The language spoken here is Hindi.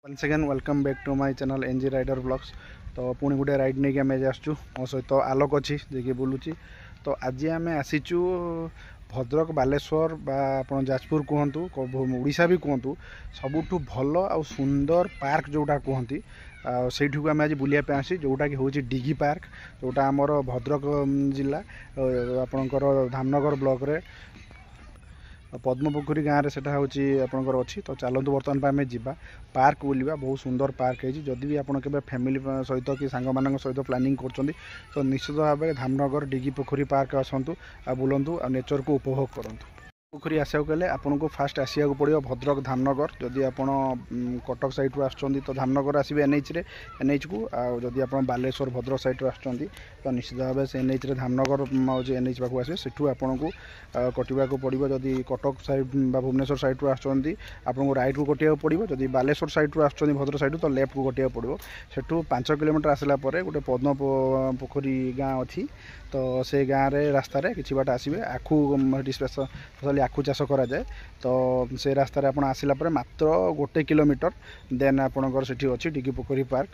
once again welcome back to my channel NG Rider Vlogs। तो पुणी गोटे राइड नहीं आम आसचु मो सहित आलोक अच्छी जे बुलूची। तो आज आम आसीचु भद्रक बालेश्वर बा आपन जाजपुर कहतु ओडिशा भी कहतु सबुठु भल आ सुंदर पार्क जोटा कहती से आम आज बुलाप आसी जोटा कि हूँ डिगी पार्क जोटा आमर भद्रक जिला आपणकर धामनगर ब्लॉक रे पद्मपोखरी गाँव में सेटा हूँ आपंकर अच्छी। तो चलतु बर्तमान आम जावा पार्क बुलवा बहुत सुंदर पार्क है। जदि भी आपड़ के फैमिली सहित कि सांग मान सहित प्लानिंग कर तो निश्चित भाव धामनगर डिगी पोखरी पार्क आसतु आ बुलंतु आ नेचर को उपभोग करूँ। पोखरी आसा गले आपन को फास्ट आसिया पड़ो भद्रक धामनगर। जदि आप कटक साइड रू आसुँच तो धामनगर आसवे एनएच रे एनएच को आदि आप बालेश्वर भद्रक साइड रू आसुँच तो निश्चित भाव से एनएच रे धामनगर एनएच पाक आसवे सेठू आपन को कटिया पड़ो। जदि कटक साइड भुवनेश्वर साइड रू आसुँच आपको राइट को कटिया पड़ो। जदि बालेश्वर साइड रू आसुँच भद्रक साइड तो लेफ्ट को कटिया पड़ो। सेठू 5 किलोमीटर आसला गोटे पद्म पोखरी गाँ अच्छी। तो से गाँव रे रास्ता रे किछि बाट आसवे आखु स्पेशली आखु चाष करा जाए। तो से रास्ता रे आपण आसिला परे मात्र 1 किलोमीटर देन आपणकर सेठी अछि डिगी पोखरी पार्क।